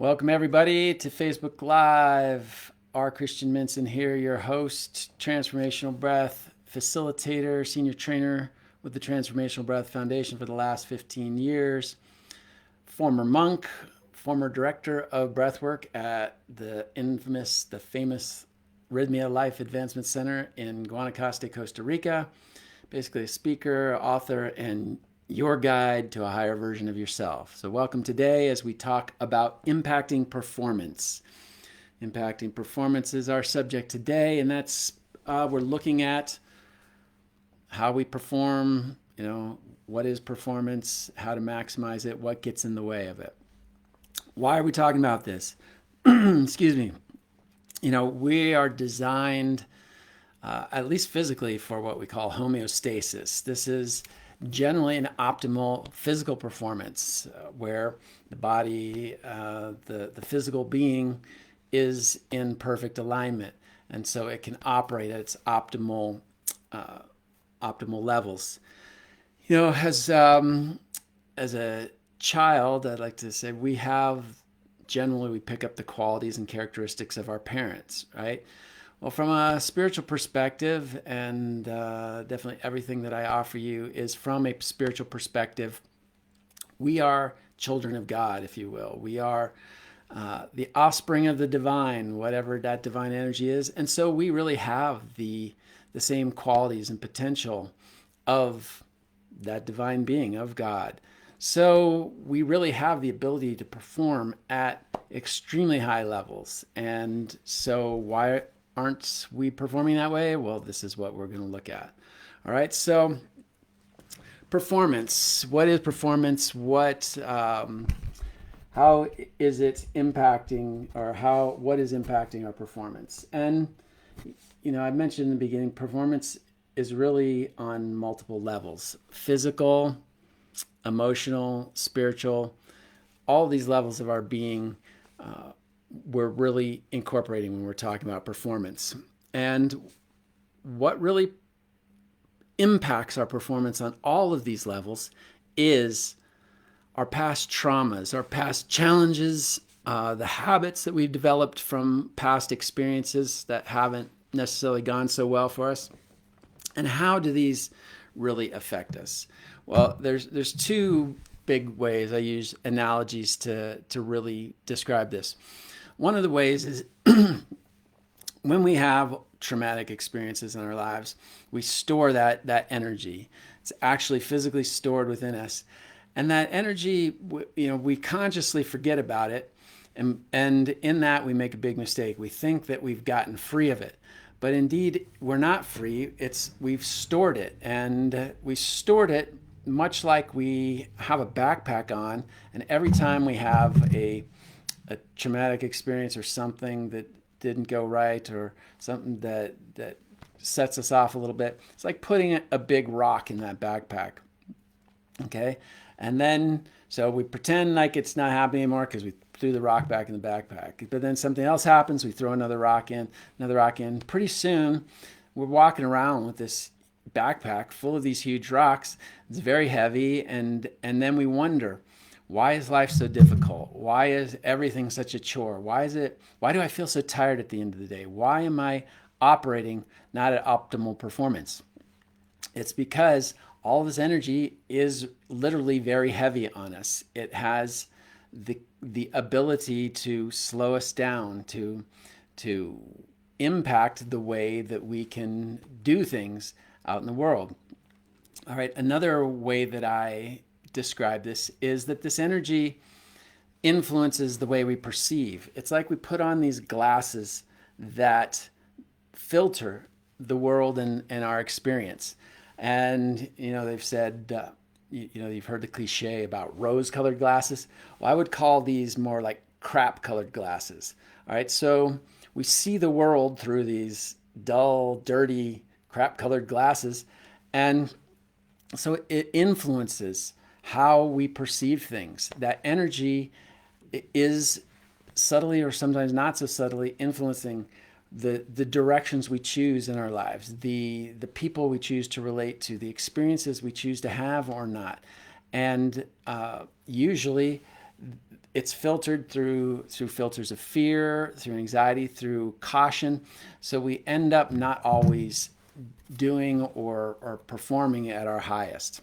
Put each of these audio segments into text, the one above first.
Welcome, everybody, to Facebook Live. R. Christian Minson here, your host, Transformational Breath facilitator, senior trainer with the Transformational Breath Foundation for the last 15 years, former monk, former director of breathwork at the famous Rhythmia Life Advancement Center in Guanacaste, Costa Rica. Basically a speaker, author, and your guide to a higher version of yourself. So welcome today as we talk about impacting performance. Impacting performance is our subject today, and that's we're looking at how we perform, what is performance, how to maximize it, what gets in the way of it. Why are we talking about this? Excuse me. We are designed, at least physically, for what we call homeostasis. This is generally an optimal physical performance where the body, the physical being is in perfect alignment. And so it can operate at its optimal levels. As a child, I'd like to say we pick up the qualities and characteristics of our parents, right? Well, from a spiritual perspective, and definitely everything that I offer you is from a spiritual perspective, we are children of God, if you will. We are the offspring of the divine, whatever that divine energy is. And so we really have the same qualities and potential of that divine being, of God. So we really have the ability to perform at extremely high levels. And so why aren't we performing that way? Well, this is what we're going to look at. All right. So performance. What is performance? How is it impacting, or what is impacting our performance? And, I mentioned in the beginning, performance is really on multiple levels: physical, emotional, spiritual. All these levels of our being we're really incorporating when we're talking about performance. And what really impacts our performance on all of these levels is our past traumas, our past challenges, the habits that we've developed from past experiences that haven't necessarily gone so well for us. And how do these really affect us? Well, there's two big ways I use analogies to really describe this. One of the ways is when we have traumatic experiences in our lives, we store that energy. It's actually physically stored within us. And that energy, we consciously forget about it. And in that, we make a big mistake. We think that we've gotten free of it. But indeed, we're not free. We've stored it. And we stored it much like we have a backpack on. And every time we have a traumatic experience or something that didn't go right, or something that sets us off a little bit, it's like putting a big rock in that backpack. Okay? And then, so we pretend like it's not happening anymore because we threw the rock back in the backpack. But then something else happens, we throw another rock in. Pretty soon, we're walking around with this backpack full of these huge rocks. It's very heavy, and then we wonder, why is life so difficult? Why is everything such a chore? Why do I feel so tired at the end of the day? Why am I operating not at optimal performance? It's because all this energy is literally very heavy on us. It has the ability to slow us down, to impact the way that we can do things out in the world. All right, another way that I describe this is that this energy influences the way we perceive. It's like we put on these glasses that filter the world and our experience. And, they've said, you've heard the cliche about rose-colored glasses. Well, I would call these more like crap-colored glasses. All right, so we see the world through these dull, dirty, crap-colored glasses. And so it influences how we perceive things. That energy is subtly, or sometimes not so subtly, influencing the directions we choose in our lives, the people we choose to relate to, the experiences we choose to have or not. And usually it's filtered through filters of fear, through anxiety, through caution. So we end up not always doing or performing at our highest.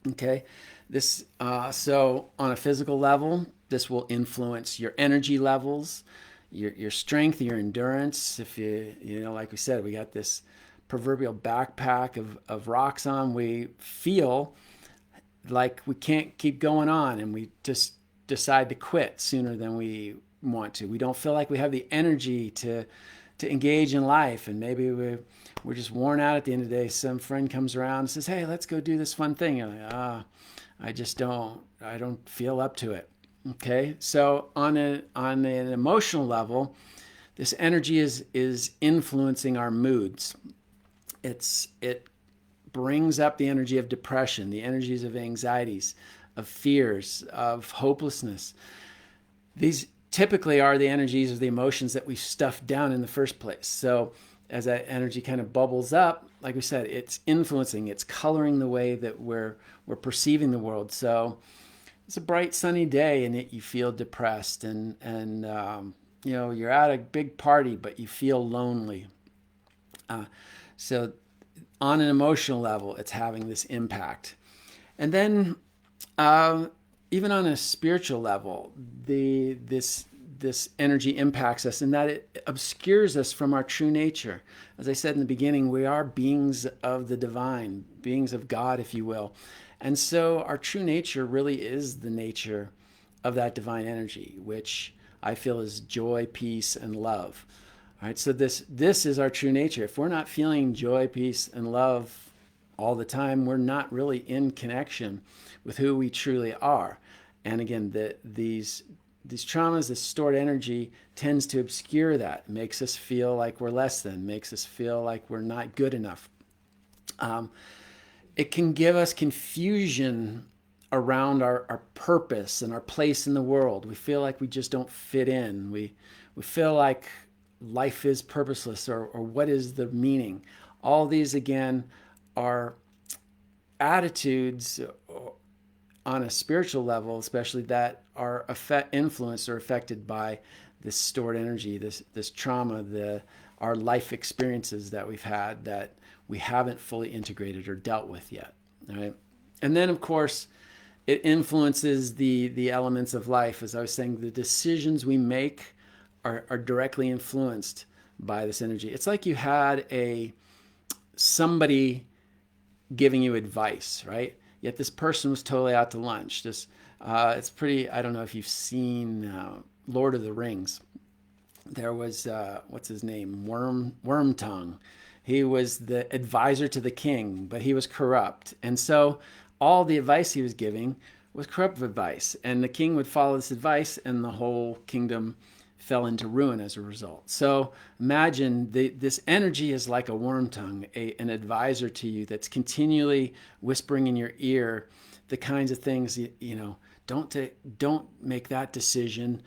Okay, this so on a physical level, this will influence your energy levels, your strength, your endurance. If you know, like we said, we got this proverbial backpack of rocks on. We feel like we can't keep going on, and we just decide to quit sooner than we want to. We don't feel like we have the energy to engage in life, and maybe we're just worn out at the end of the day. Some friend comes around and says, "Hey, let's go do this fun thing." You're like, I don't feel up to it. Okay, so on an emotional level, this energy is influencing our moods. It brings up the energy of depression, the energies of anxieties, of fears, of hopelessness. These typically are the energies of the emotions that we stuffed down in the first place. So as that energy kind of bubbles up, like we said, it's influencing, it's coloring the way that we're perceiving the world. So it's a bright sunny day and you feel depressed, and you know, you're at a big party but you feel lonely. So on an emotional level, it's having this impact. And then even on a spiritual level, this energy impacts us in that it obscures us from our true nature. As I said in the beginning, we are beings of the divine, beings of God, if you will. And so our true nature really is the nature of that divine energy, which I feel is joy, peace, and love. All right, so this is our true nature. If we're not feeling joy, peace, and love all the time, we're not really in connection with who we truly are. And again, these traumas, this stored energy tends to obscure that, makes us feel like we're less than, makes us feel like we're not good enough. It can give us confusion around our purpose and our place in the world. We feel like we just don't fit in. We feel like life is purposeless, or what is the meaning? All these, again, are attitudes on a spiritual level, especially, that are influenced or affected by this stored energy, this trauma, our life experiences that we've had that we haven't fully integrated or dealt with yet. All right. And then, of course, it influences the elements of life. As I was saying, the decisions we make are directly influenced by this energy. It's like you had somebody giving you advice, right? Yet this person was totally out to lunch. It's pretty. I don't know if you've seen Lord of the Rings. There was what's his name, Wormtongue. He was the advisor to the king, but he was corrupt, and so all the advice he was giving was corrupt advice. And the king would follow this advice, and the whole kingdom fell into ruin as a result. So imagine this energy is like a worm tongue, an advisor to you that's continually whispering in your ear the kinds of things, don't make that decision,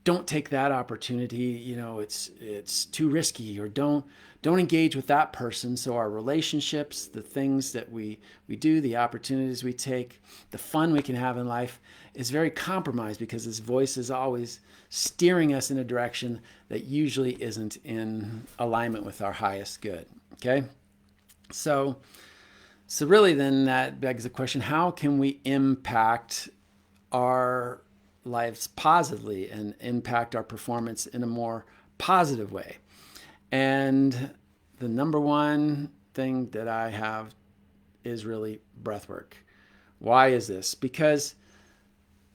don't take that opportunity, it's too risky, or don't engage with that person. So our relationships, the things that we do, the opportunities we take, the fun we can have in life is very compromised, because this voice is always steering us in a direction that usually isn't in alignment with our highest good. Okay? So really then that begs the question, how can we impact our lives positively and impact our performance in a more positive way? And the number one thing that I have is really breath work. Why is this? Because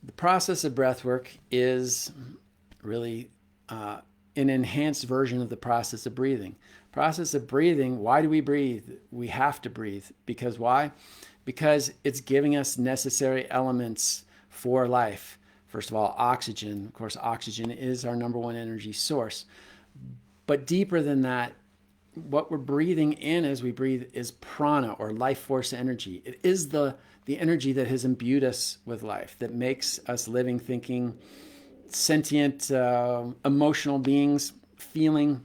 the process of breath work is really an enhanced version of the process of breathing. Process of breathing, why do we breathe? We have to breathe. Because why? Because it's giving us necessary elements for life. First of all, oxygen. Of course, oxygen is our number one energy source. But deeper than that, what we're breathing in as we breathe is prana, or life force energy. It is the energy that has imbued us with life, that makes us living, thinking, sentient, emotional beings, feeling,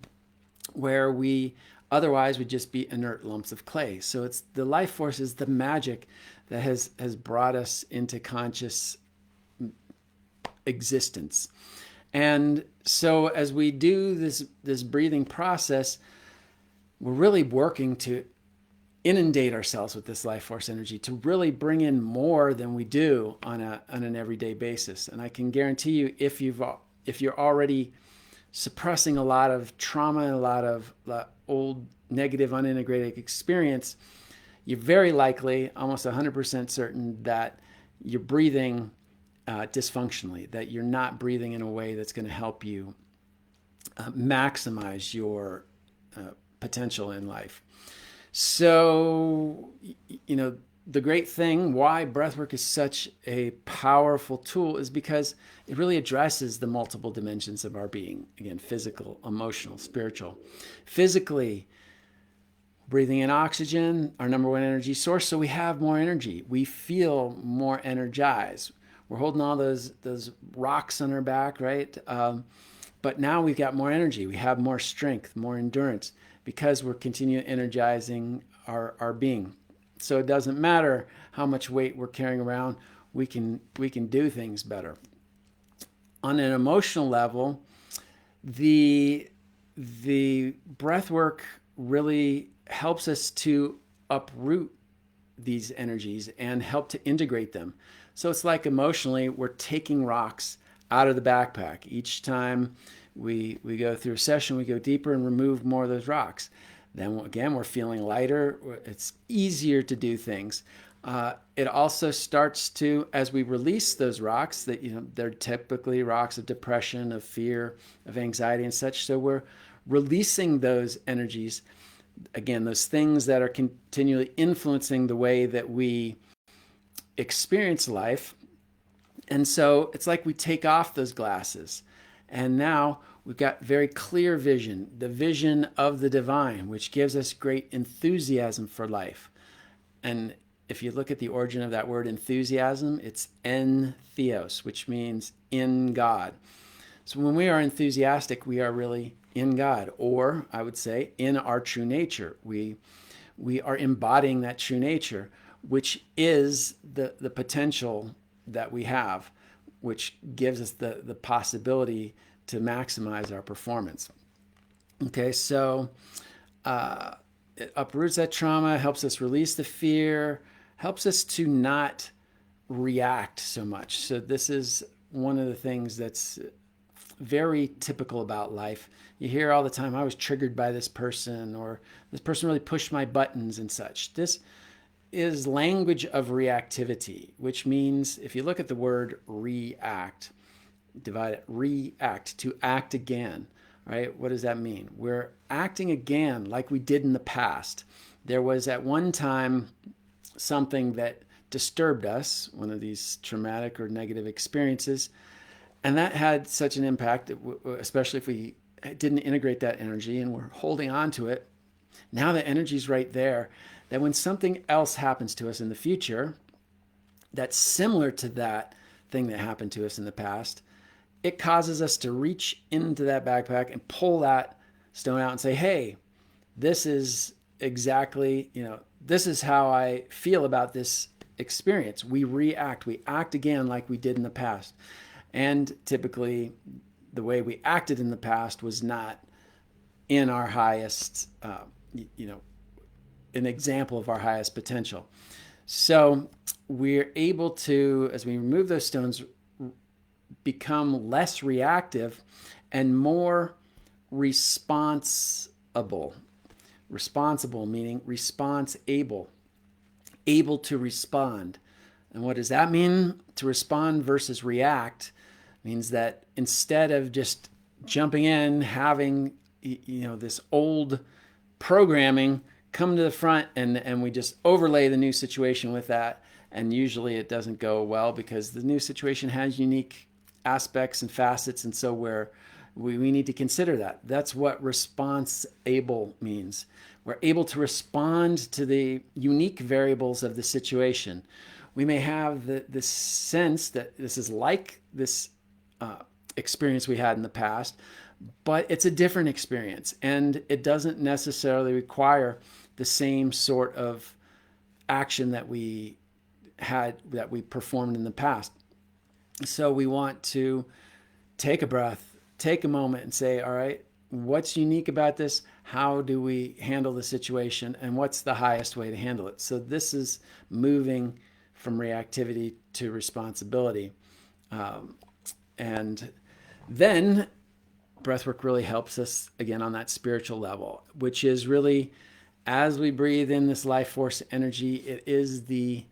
where we otherwise would just be inert lumps of clay. So it's the life force is the magic that has brought us into conscious existence. And so as we do this breathing process, we're really working to inundate ourselves with this life force energy to really bring in more than we do on an everyday basis. And I can guarantee you, if you're already suppressing a lot of trauma and a lot of old negative unintegrated experience, you're very likely, almost 100% certain, that you're breathing dysfunctionally, that you're not breathing in a way that's going to help you maximize your potential in life. So, the great thing why breathwork is such a powerful tool is because it really addresses the multiple dimensions of our being. Again, physical, emotional, spiritual. Physically, breathing in oxygen, our number one energy source, so we have more energy. We feel more energized. We're holding all those rocks on our back, right? But now we've got more energy. We have more strength, more endurance, because we're continuing energizing our being. So it doesn't matter how much weight we're carrying around, we can do things better. On an emotional level, the breath work really helps us to uproot these energies and help to integrate them. So it's like emotionally, we're taking rocks out of the backpack. Each time we go through a session, we go deeper and remove more of those rocks. Then again, we're feeling lighter. It's easier to do things. It also starts to, as we release those rocks, that they're typically rocks of depression, of fear, of anxiety, and such. So we're releasing those energies. Again, those things that are continually influencing the way that we experience life. And so it's like we take off those glasses, and now we've got very clear vision, the vision of the divine, which gives us great enthusiasm for life. And if you look at the origin of that word enthusiasm, it's en theos, which means in God. So when we are enthusiastic, we are really in God, or I would say in our true nature. We are embodying that true nature, which is the potential that we have, which gives us the possibility to maximize our performance. Okay, so it uproots that trauma, helps us release the fear, helps us to not react so much. So this is one of the things that's very typical about life. You hear all the time, I was triggered by this person, or this person really pushed my buttons and such. This is language of reactivity, which means, if you look at the word react, divide it, react, to act again, right? What does that mean? We're acting again like we did in the past. There was at one time something that disturbed us, one of these traumatic or negative experiences, and that had such an impact, especially if we didn't integrate that energy and we're holding on to it. Now the energy's right there, that when something else happens to us in the future that's similar to that thing that happened to us in the past, it causes us to reach into that backpack and pull that stone out and say, hey, this is exactly, this is how I feel about this experience. We react, we act again like we did in the past. And typically the way we acted in the past was not in our highest, an example of our highest potential. So we're able to, as we remove those stones, become less reactive and more responsible. Responsible meaning response-able, able to respond. And what does that mean? To respond versus react means that instead of just jumping in, having this old programming come to the front and we just overlay the new situation with that, and usually it doesn't go well because the new situation has unique aspects and facets, and so we need to consider that. That's what response-able means. We're able to respond to the unique variables of the situation. We may have the sense that this is like this experience we had in the past, but it's a different experience, and it doesn't necessarily require the same sort of action that we performed in the past. So we want to take a breath, take a moment and say, all right, what's unique about this? How do we handle the situation? And what's the highest way to handle it? So this is moving from reactivity to responsibility. And then breathwork really helps us again on that spiritual level, which is really as we breathe in this life force energy, it is the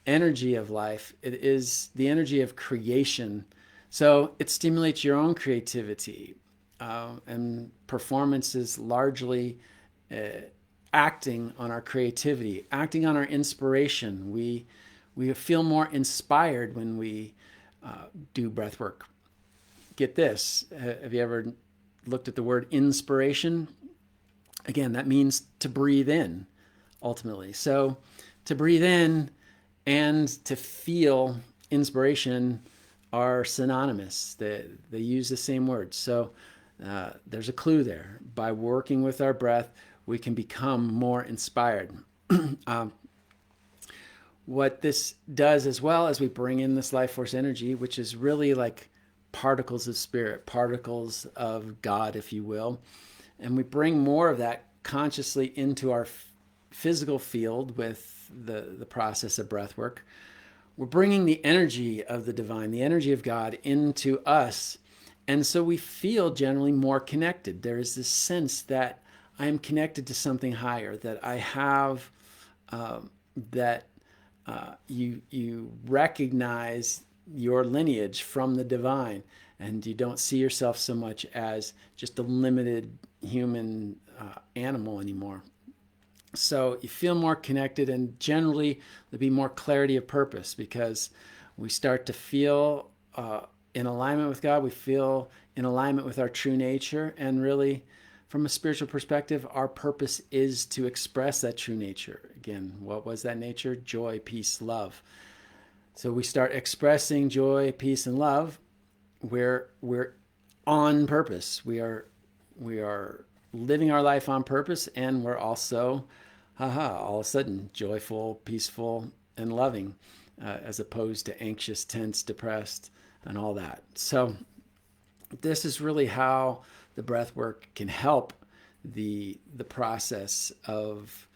energy of life, it is the energy of creation. So it stimulates your own creativity. And performance is largely acting on our creativity, acting on our inspiration. We feel more inspired when we do breath work. Get this. Have you ever looked at the word inspiration? Again, that means to breathe in, ultimately. So to breathe in and to feel inspiration are synonymous. They use the same words. So there's a clue there. By working with our breath, we can become more inspired. What this does as well as we bring in this life force energy, which is really like particles of spirit, particles of God, if you will, and we bring more of that consciously into our physical field with the process of breath work. We're bringing the energy of the divine, the energy of God into us. And so we feel generally more connected. There is this sense that I am connected to something higher, that I have, that you recognize your lineage from the divine, and you don't see yourself so much as just a limited human animal anymore. So you feel more connected, and generally there'll be more clarity of purpose because we start to feel in alignment with God. We feel in alignment with our true nature, and really from a spiritual perspective, our purpose is to express that true nature. Again, what was that nature? Joy, peace, love. So we start expressing joy, peace, and love. We're on purpose. We are living our life on purpose, and we're also, all of a sudden joyful, peaceful, and loving, as opposed to anxious, tense, depressed, and all that. So this is really how the breath work can help the process of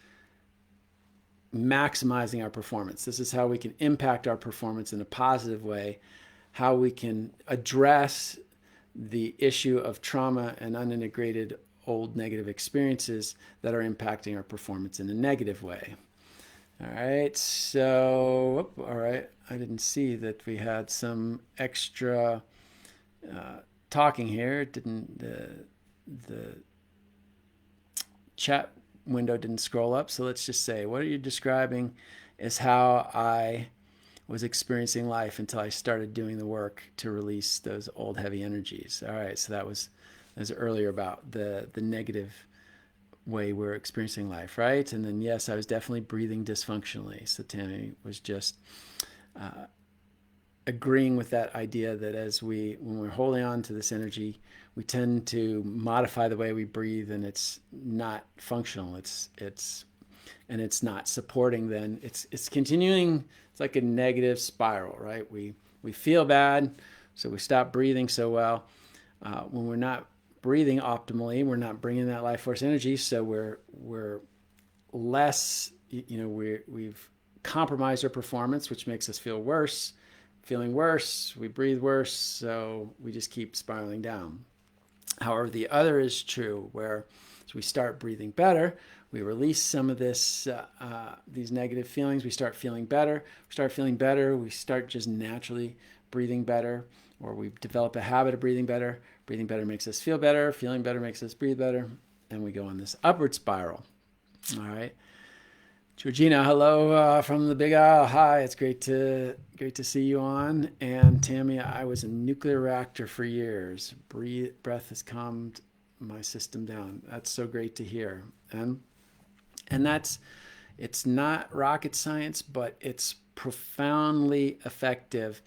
maximizing our performance. This is how we can impact our performance in a positive way, how we can address the issue of trauma and unintegrated old negative experiences that are impacting our performance in a negative way. All right, so, all right, I didn't see that we had some extra talking here. The chat window didn't scroll up, so let's just say what you're describing is how I was experiencing life until I started doing the work to release those old heavy energies. All right, so that was earlier about the negative way we're experiencing life, right? And then yes, I was definitely breathing dysfunctionally. So Tammy was just agreeing with that idea that when we're holding on to this energy, we tend to modify the way we breathe, and it's not functional. It's not supporting. Then it's continuing. It's like a negative spiral, right? We feel bad, so we stop breathing so well. When we're not breathing optimally, we're not bringing that life force energy, so we're less. We've compromised our performance, which makes us feel worse. Feeling worse, we breathe worse, so we just keep spiraling down. However, the other is true, where as we start breathing better, we release some of these negative feelings. We start feeling better. We start just naturally breathing better, or we develop a habit of breathing better. Breathing better makes us feel better. Feeling better makes us breathe better, and we go on this upward spiral. All right. Georgina, hello from the Big Isle. Hi, it's great to see you on. And Tammy, I was a nuclear reactor for years. Breath has calmed my system down. That's so great to hear. And it's not rocket science, but it's profoundly effective.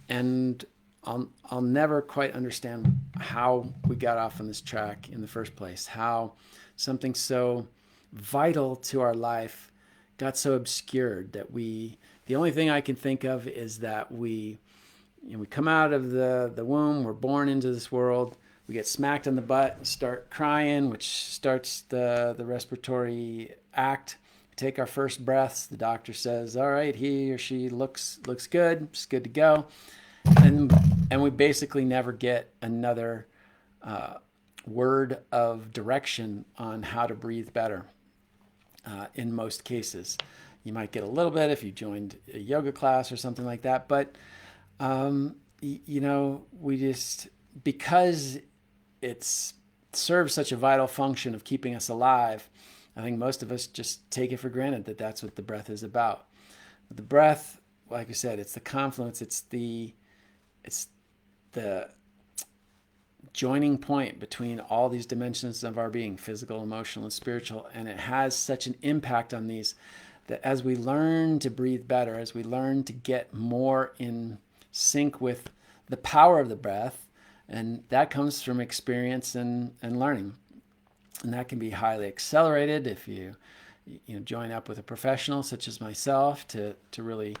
And I'll never quite understand how we got off on this track in the first place. How something so vital to our life got so obscured that the only thing I can think of is that we we come out of the womb, we're born into this world, we get smacked on the butt and start crying, which starts the respiratory act. We take our first breaths. The doctor says, all right, he or she looks good, it's good to go. And we basically never get another word of direction on how to breathe better in most cases. You might get a little bit if you joined a yoga class or something like that, but we just, because it serves such a vital function of keeping us alive, I think most of us just take it for granted that that's what the breath is about. But the breath, like I said, it's the confluence, it's the joining point between all these dimensions of our being, physical, emotional, and spiritual, and it has such an impact on these that as we learn to breathe better, as we learn to get more in sync with the power of the breath, and that comes from experience and learning. And that can be highly accelerated if you join up with a professional such as myself to really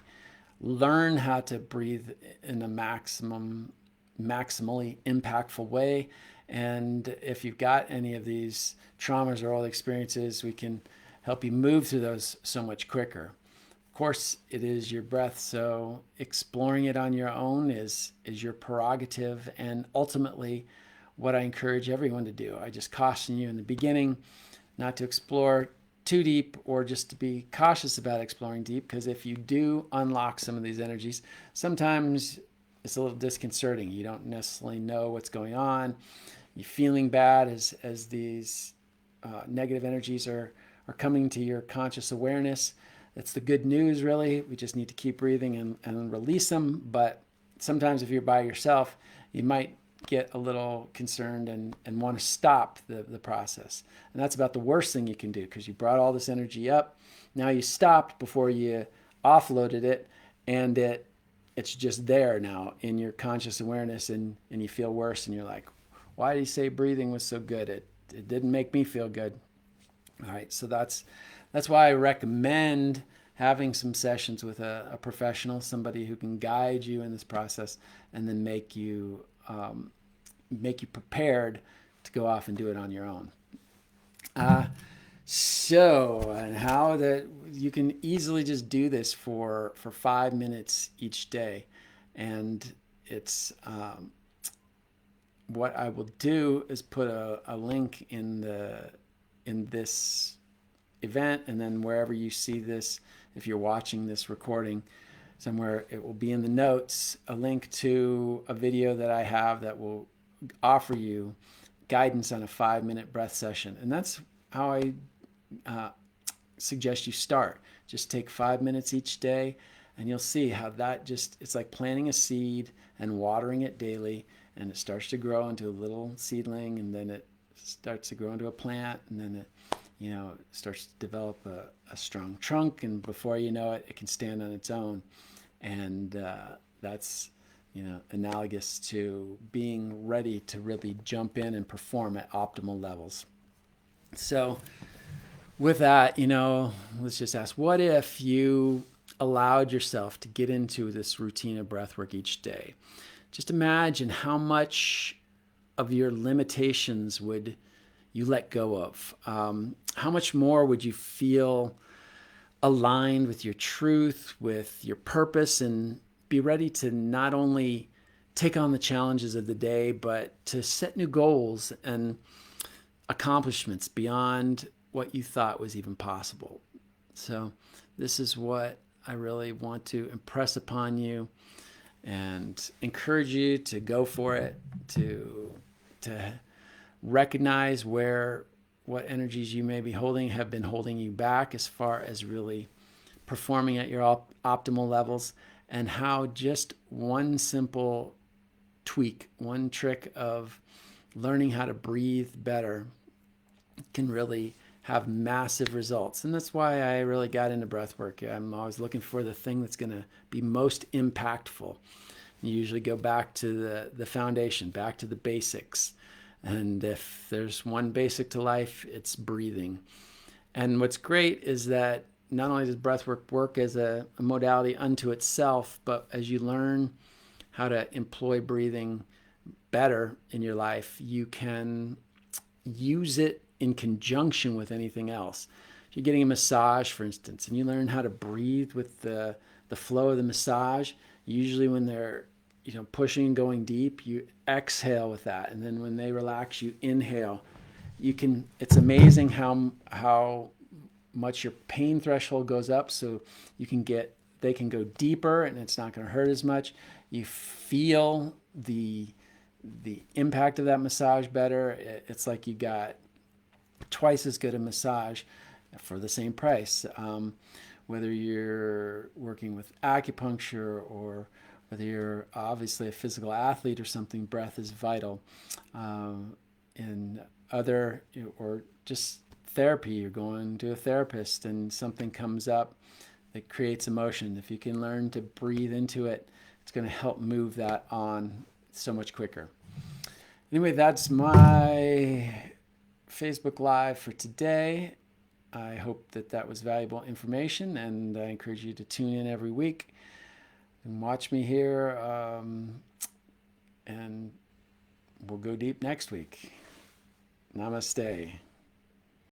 learn how to breathe in a maximally impactful way. And if you've got any of these traumas or old experiences, we can help you move through those so much quicker. Of course, it is your breath, so exploring it on your own is your prerogative, and ultimately what I encourage everyone to do. I just caution you in the beginning not to explore too deep, or just to be cautious about exploring deep, because if you do unlock some of these energies, sometimes it's a little disconcerting. You don't necessarily know what's going on. You're feeling bad as these negative energies are coming to your conscious awareness. That's the good news, really. We just need to keep breathing and release them. But sometimes if you're by yourself, you might get a little concerned and want to stop the process. And that's about the worst thing you can do, because you brought all this energy up. Now you stopped before you offloaded it, and it's just there now in your conscious awareness, and you feel worse, and you're like, why did he say breathing was so good? It didn't make me feel good. All right, so that's why I recommend having some sessions with a professional, somebody who can guide you in this process and then make you prepared to go off and do it on your own. And how that you can easily just do this for 5 minutes each day. And it's what I will do is put a link in this event, and then wherever you see this, if you're watching this recording somewhere, it will be in the notes, a link to a video that I have that will offer you guidance on a 5-minute breath session. And that's how I suggest you start. Just take 5 minutes each day, and you'll see how that it's like planting a seed and watering it daily, and it starts to grow into a little seedling, and then it starts to grow into a plant, and then it starts to develop a strong trunk, and before you know it, it can stand on its own. And that's analogous to being ready to really jump in and perform at optimal levels. So with that, let's just ask, what if you allowed yourself to get into this routine of breath work each day? Just imagine how much of your limitations would you let go of. How much more would you feel aligned with your truth, with your purpose, and be ready to not only take on the challenges of the day, but to set new goals and accomplishments beyond what you thought was even possible. So this is what I really want to impress upon you and encourage you to go for it, to recognize what energies you may be holding have been holding you back as far as really performing at your optimal levels, and how just one simple tweak, one trick of learning how to breathe better can really have massive results. And that's why I really got into breath work. I'm always looking for the thing that's going to be most impactful. You usually go back to the foundation, back to the basics. And if there's one basic to life, it's breathing. And what's great is that not only does breath work as a modality unto itself, but as you learn how to employ breathing better in your life, you can use it in conjunction with anything else. If you're getting a massage, for instance, and you learn how to breathe with the flow of the massage, usually when they're pushing and going deep, you exhale with that, and then when they relax, you inhale. It's amazing how much your pain threshold goes up, so they can go deeper and it's not going to hurt as much. You feel the impact of that massage better. It's like you got twice as good a massage for the same price. Whether you're working with acupuncture or whether you're obviously a physical athlete or something, breath is vital. In other, or just therapy, you're going to a therapist and something comes up that creates emotion. If you can learn to breathe into it, it's going to help move that on so much quicker. Anyway, that's my Facebook Live for today. I hope that was valuable information, and I encourage you to tune in every week and watch me here, and we'll go deep next week. Namaste.